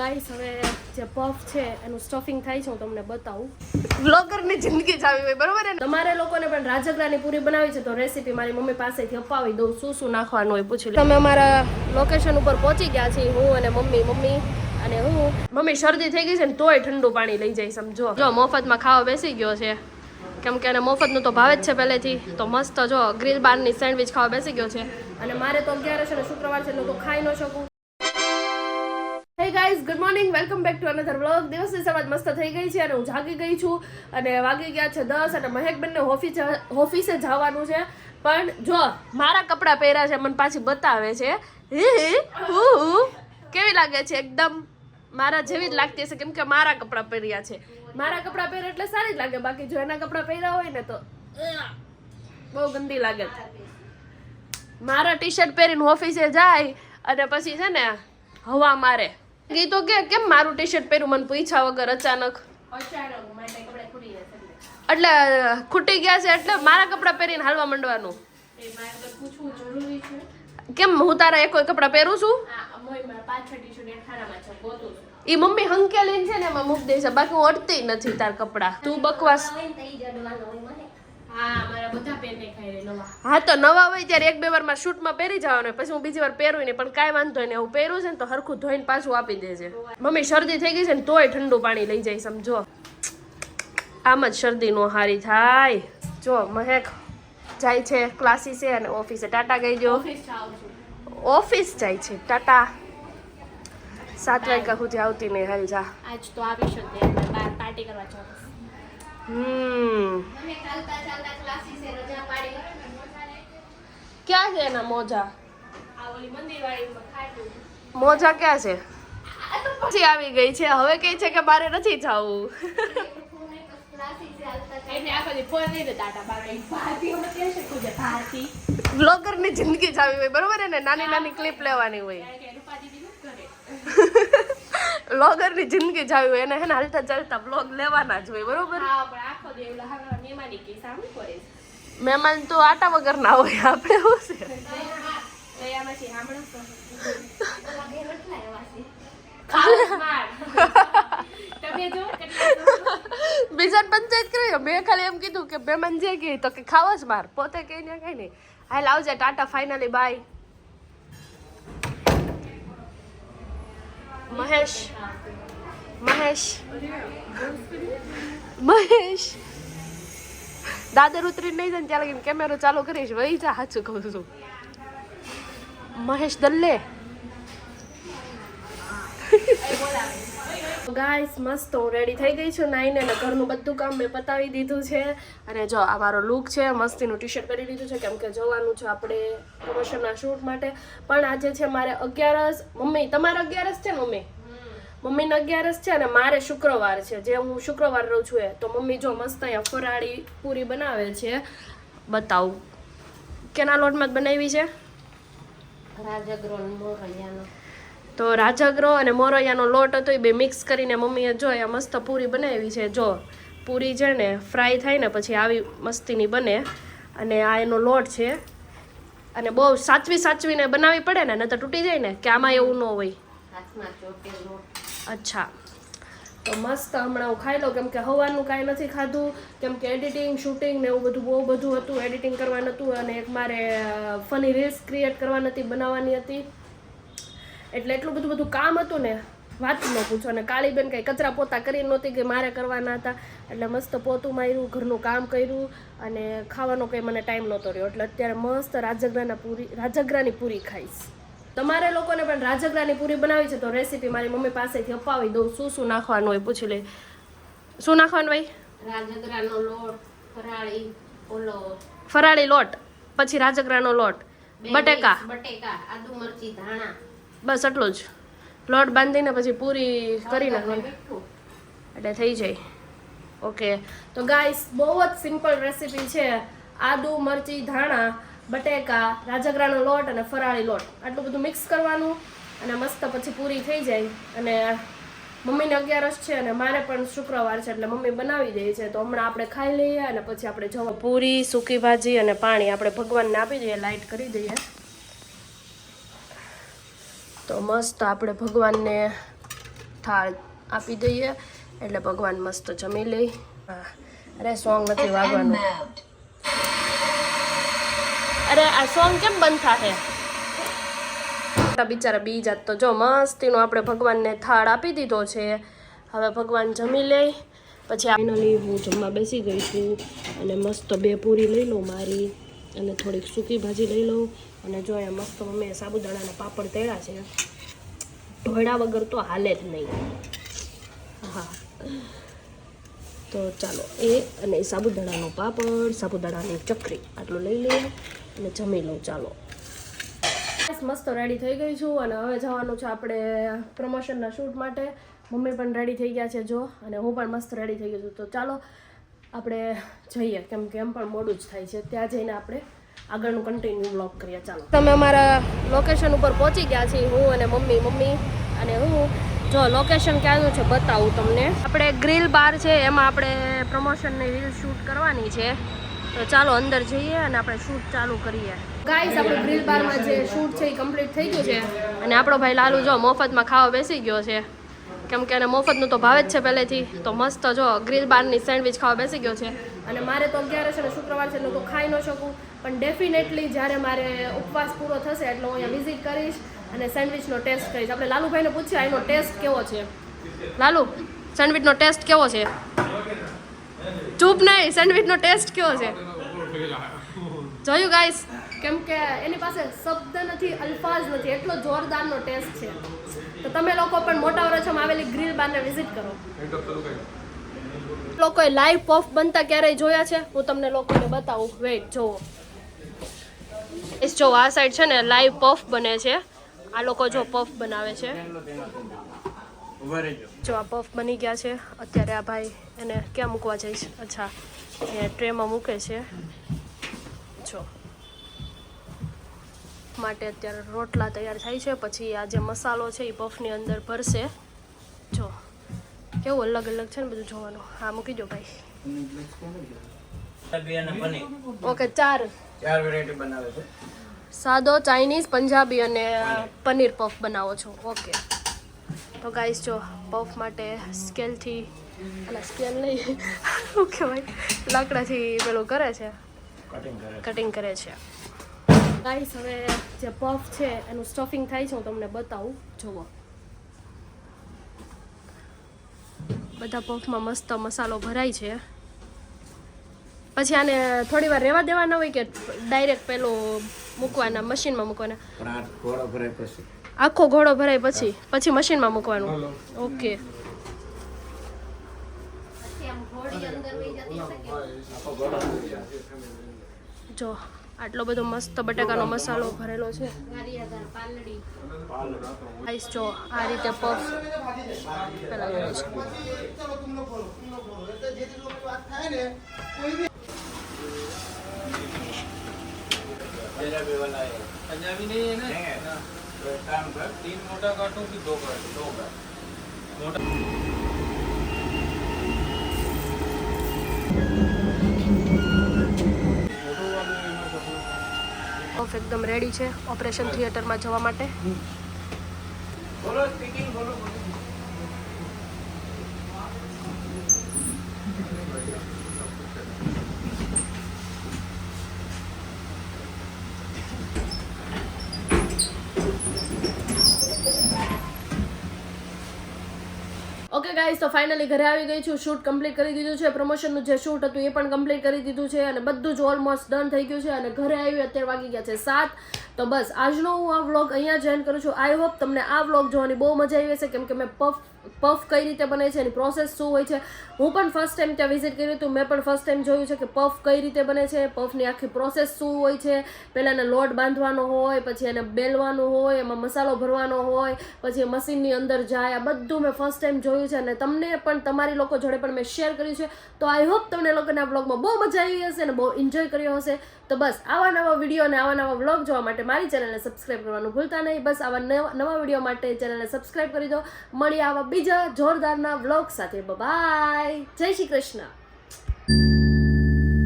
Guys હવે જે puff છે એનું સ્ટફિંગ થાય છે હું તમને બતાવું. બ્લોગરની જિંદગી જ આવી હોય બરોબર ને. તમારે લોકોને પણ રાજગરાની પૂરી બનાવી છે તો રેસીપી મારી મમ્મી પાસેથી અપાવી દઉં. શું શું નાખવાનું હોય પૂછી લો. તમે અમારા લોકેશન ઉપર પહોંચી ગયા છીએ હું અને મમ્મી અને હું. મમ્મી શરદી થઈ ગઈ છે ને તોય ઠંડુ પાણી લઈ જાય સમજો. જો મફતમાં ખાવા બેસી ગયો છે કેમ કે એને મફતનું તો ભાવે જ છે પહેલેથી. તો મસ્ત જો ગ્રીલ બારની સેન્ડવિચ ખાવા બેસી ગયો છે અને મારે તો 11 અને શુક્રવાર છે તો ખાઈ ન શકું. Hey guys, good morning, welcome back to another vlog. દિવસની સવાર મસ્ત થઈ ગઈ છે અને હું જાગી ગઈ છું અને વાગી ગયા છે 10 અને મહેકબેનને ઓફિસે જવાનું છે. પણ જો મારા કપડાં પહેર્યા છે મને પાછી બતાવે છે કેવી લાગે છે એકદમ મારા જેવી જ લાગતી હશે કેમ કે મારા કપડાં પહેર્યા છે. મારા કપડાં પહેરે એટલે સારી જ લાગે, બાકી જો એના કપડાં પહેર્યા હોય ને તો બહુ ગંદી લાગે. મારા ટી શર્ટ પહેરીને ઓફિસે જાય અને પછી છે ને હવા મારે ગઈ તો કેમ મારું ટી શર્ટ પહેર્યું મને પૂછ્યા વગર અચાનક એટલે ખૂટી ગયા છે એટલે મારા કપડાં પહેરીને હાલવા માંડવાનું. કેમ હું તારા એક કોઈ કપડાં પહેરું છું? ઈ મમ્મી હંકેલીન છે ને એમાં મૂક દે છે, બાકી હું અડતી નથી તાર કપડાં. તું બકવાસ. હા તો નવા હોય ત્યારે એક બે વારમાં શૂટમાં પહેરી જવાનું, પછી હું બીજી વાર પહેરું ને પણ કાંઈ વાંધો નહીં. હું પહેરું છે ને તો હરખું ધોઈને પાછું આપી દે છે. મમ્મી શરદી થઈ ગઈ છે ને તોય ઠંડુ પાણી લઈ જાય સમજો. આમ જ શરદી નો હારી થાય. જો મહેક જાય છે ક્લાસીસે અને ઓફિસે. ટાટા ગઈ જો ઓફિસ જાય છે ટાટા. 7 વાગ્યા સુધી આવતી નહીં. હાલ જા. આજ તો આવીશ જ ને બહાર પાર્ટી કરવા જાવ. ક્યાં છે એના મોજા? મોજા ક્યાં છે? પછી આવી ગઈ છે હવે કહે છે કે મારે નથી જવું. બ્લોગરની જિંદગી જ આવી હોય બરોબર ને. નાની નાની ક્લિપ લેવાની હોય. બ્લોગરની જિંદગી જ આવી હોય એને હે ને હાલતા ચાલતા બ્લોગ લેવાના જ હોય બરોબર. મહેમાન તો આટા વગર ના હોય. આપણે શું છે બીજા પંચાયત કરી. મેં ખાલી એમ કીધું કે મહેમાન જે કહે તો કે ખાવા જ માર, પોતે કઈ ને કઈ નહીં. હાલ આવજે ટાટા ફાઇનલી બાય. મહેશ દાદર ઉતરી નહીં જાય ત્યાં લગીને કેમેરો ચાલુ કરીશ વહી જા. સાચું કહું છું. મહેશ દલ્લે ગાઈસ મસ્ત હું રેડી થઈ ગઈ છું નાઈને અને ઘરનું બધું કામ મેં પતાવી દીધું છે. અને જો આ મારો લુક છે, મસ્તીનું ટી શર્ટ પહેરી લીધું છે કેમ કે જવાનું છે આપણે પ્રમોશનના શૂટ માટે. પણ આજે છે મારે 11. મમ્મી તમારે 11 છે ને? મમ્મીને 11 છે અને મારે શુક્રવાર છે, જે હું શુક્રવાર રહું છું એ. તો મમ્મી જો મસ્ત અહીંયા ફરાળી પૂરી બનાવે છે. બતાવું કેના લોટમાં જ બનાવી છે? રાજગરો અને મોરૈયાનો. તો રાજગરો અને મોરૈયાનો લોટ હતો એ બે મિક્સ કરીને મમ્મીએ જો અહીંયા મસ્ત પૂરી બનાવી છે. જો પૂરી છે ને ફ્રાય થાય ને પછી આવી મસ્તીની બને. અને આ એનો લોટ છે અને બહુ સાચવીને બનાવવી પડે ને તો તૂટી જાય ને કે આમાં એવું ન હોય. અચ્છા તો મસ્ત હમણાં હું ખાઈ લઉં કેમ કે હવાનું કાંઈ નથી ખાધું કેમ કે એડિટિંગ શૂટિંગ ને એવું બધું બહુ બધું હતું. એડિટિંગ કરવાનું હતું અને એક મારે ફની રીલ્સ ક્રિએટ કરવાની હતી, બનાવવાની હતી. એટલે એટલું બધું કામ હતું ને વાત ન પૂછો. અને કાળીબેન કંઈ કચરા પોતા કરી નહોતી કે મારે કરવાના હતા એટલે મસ્ત પોતું માર્યું, ઘરનું કામ કર્યું અને ખાવાનો કંઈ મને ટાઈમ નહોતો રહ્યો. એટલે અત્યારે મસ્ત રાજગરાની પૂરી ખાઈશ. તમારે લોકોને પણ રાજગરાની પૂરી બનાવી છે તો રેસીપી મારી મમ્મી પાસેથી અપાવી દઉં. શું શું નાખવાનું હોય પૂછી લે. શું નાખવાનું ભાઈ? રાજગરાનો લોટ, ફરાળી લોટ, પછી રાજગરાનો લોટ, બટેકા, આદુ મરચી ધાણા, બસ એટલું જ. લોટ બાંધીને પછી પૂરી કરી નાખવાની એટલે થઈ જાય. ઓકે તો ગાઈસ બહુ જ સિમ્પલ રેસીપી છે. આદુ મરચી ધાણા, બટેકા, રાજગરાનો લોટ અને ફરાળી લોટ આટલું બધું મિક્સ કરવાનું અને મસ્ત પછી પૂરી થઈ જાય. અને મમ્મીને 11 છે અને મારે પણ શુક્રવાર છે એટલે મમ્મી બનાવી દે છે. તો હમણાં આપણે ખાઈ લઈએ અને પછી આપણે જવા. પૂરી, સૂકી ભાજી અને પાણી આપણે ભગવાનને આપી દઈએ, લાઈટ કરી દઈએ. તો મસ્ત આપણે ભગવાનને થાળ આપી દઈએ એટલે ભગવાન મસ્ત જમી લે. હા, અરે સોંગ નથી વાગવાનું. અરે આ સોંગ કેમ બંધ થાય? બિચારા બી જાત. તો જો મસ્તીનો આપણે ભગવાનને થાળ આપી દીધો છે. હવે ભગવાન જમી લે પછી ફાઇનલી હું જમવા બેસી ગઈ છું અને મસ્ત 2 પૂરી લઈ લઉં મારી અને થોડીક સૂકી ભાજી લઈ લઉં અને જો અહીંયા મસ્ત મમ્મીએ સાબુદાણાના પાપડ તળ્યા છે. ઢોળા વગર તો હાલે જ નહીં. હા, તો ચાલો એ અને સાબુદાણાનો પાપડ, સાબુદાણાની ચકરી આટલું લઈ લઈએ અને જમી લઉં. ચાલો મસ્ત રેડી થઈ ગઈ છું અને હવે જવાનું છે આપણે પ્રમોશનના શૂટ માટે. મમ્મી પણ રેડી થઈ ગયા છે જો, અને હું પણ મસ્ત રેડી થઈ ગઈ છું. તો ચાલો આપણે જઈએ, કેમ કે એમ પણ મોડું જ થાય છે. ત્યાં જઈને આપણે આગળનું કન્ટિન્યુ વ્લોગ કરીએ. ચાલો તમે અમારા લોકેશન ઉપર પહોંચી ગયા છીએ, હું અને મમ્મી અને હું. જો લોકેશન ક્યાંનું છે બતાવું તમને. આપણે ગ્રીલ બાર છે, એમાં આપણે પ્રમોશનની રીલ શૂટ કરવાની છે. તો ચાલો અંદર જઈએ અને આપણે શૂટ ચાલુ કરીએ. ગાઈસ, આપણું ગ્રીલ બારમાં જે શૂટ છે એ કમ્પ્લીટ થઈ ગયું છે અને આપણો ભાઈ લાલુ જો મફતમાં ખાવા બેસી ગયો છે, કેમ કે એને મફતનું તો ભાવે જ છે પહેલેથી. તો મસ્ત જો ગ્રીલ બારની સેન્ડવિચ ખાવા બેસી ગયો છે. અને મારે તો 11 છે ને શુક્રવાર છે એટલે તો ખાઈ ન શકું, પણ ડેફિનેટલી જ્યારે મારે ઉપવાસ પૂરો થશે એટલે હું અહીંયા વિઝિટ કરીશ અને સેન્ડવિચનો ટેસ્ટ કરીશ. આપણે લાલુભાઈને પૂછીએ એનો ટેસ્ટ કેવો છે. લાલુ, સેન્ડવિચનો ટેસ્ટ કેવો છે? ચૂપ નહીં, સેન્ડવિચનો ટેસ્ટ કેવો છે? જોયું ગાઈસ, કેમ કે એની પાસે શબ્દ નથી, અલ્ફાઝ નથી, એટલો જોરદારનો ટેસ્ટ છે. તો તમે લોકો પણ મોટા વરસમાં આવેલી ગ્રીલ બારને વિઝિટ કરો. લોકોએ લાઈવ પફ બનતા ક્યારેય જોયા છે? હું તમને લોકોને બતાવું. વેઇટ, જોવો. જો આ સાઈડ છે ને લાઈવ પફ બને છે. આ લોકો જો પફ બનાવે છે. જો આ પફ બની ગયા છે. અત્યારે આ ભાઈ એને ક્યાં મૂકવા જઈશ? અચ્છા, એ ટ્રેમાં મૂકે છે. જો માટે અત્યારે રોટલા તૈયાર થાય છે. પછી આ જે મસાલો છે એ પફની અંદર ભરશે. જો કેવું અલગ અલગ છે ને બધું જોવાનું. હા, મૂકી દો ભાઈ. ઓકે, 4 વેરાયટી બનાવે છે. સાદો, ચાઇનીઝ, પંજાબી અને પનીર પફ બનાવો છો. ઓકે, તો ગાઈસ જો પફ માટે સ્કેલથી, એટલે સ્કેલ નહીં, શું કહેવાય, લાકડાથી પેલું કરે છે, કટિંગ કરે છે. ગાઈસ, હવે જે પફ છે એનું સ્ટફિંગ થાય છે, હું તમને બતાવું. જુઓ, બધા પફમાં મસ્ત મસાલો ભરાય છે. પછી આને થોડી વાર રહેવા દેવાના હોય કે ડાયરેક્ટ પેલું મૂકવાના, મશીનમાં મૂકવાના? આખો ઘોડો ભરાય પછી મશીનમાં મૂકવાનું. ઓકે, જો આટલો બધો મસ્ત બટાકાનો મસાલો ભરેલો છે. ગાઈસ જો આ રીતે પફ પેલા કરે पंजाबी नहीं है ना, काम कर 3 मोटा काटो कि 2 काटो, 2 काट मोटा। પફ એકદમ રેડી છે ઓપરેશન થિયેટરમાં જવા માટે. બોલો સ્પીકિંગ, બોલો. ઓકે ગાઈસ, તો ફાઇનલી ઘરે આવી ગઈ છું. શૂટ કમ્પ્લીટ કરી દીધું છે. પ્રમોશનનું જે શૂટ હતું એ પણ કમ્પ્લીટ કરી દીધું છે અને બધું જ ઓલમોસ્ટ ડન થઈ ગયું છે. અને ઘરે આવી અત્યારે વાગી ગયા છે 7. તો બસ આજનો હું આ વ્લોગ અહીંયા જોઈન કરું છું. આઈ હોપ તમને આ વ્લોગ જોવાની બહુ મજા આવી હશે, કેમ કે મેં પફ કઈ રીતે બને છે, એની પ્રોસેસ શું હોય છે. હું પણ ફર્સ્ટ ટાઈમ ત્યાં વિઝિટ કર્યું હતું. મેં પણ ફર્સ્ટ ટાઈમ જોયું છે કે પફ કઈ રીતે બને છે, પફની આખી પ્રોસેસ શું હોય છે. પહેલાં એને લોટ બાંધવાનો હોય, પછી એને બેલવાનું હોય, એમાં મસાલો ભરવાનો હોય, પછી મશીનની અંદર જાય. આ બધું મેં ફર્સ્ટ ટાઈમ જોયું છે અને તમને પણ તમારી લોકો જોડે પણ મેં શેર કર્યું છે. તો આઈ હોપ તમને લોકોને આ વ્લોગમાં બહુ મજા આવી હશે અને બહુ એન્જોય કર્યો હશે. તો બસ આવા નવા વિડીયો અને આવા નવા વ્લોગ જોવા માટે મારી ચેનલને સબસ્ક્રાઈબ કરવાનું ભૂલતા નહીં. બસ આવા નવા વિડીયો માટે ચેનલને સબસ્ક્રાઈબ કરી દો. મળીએ આવા બીજા જોરદારના વ્લોગ સાથે. બાય, જય શ્રી કૃષ્ણ.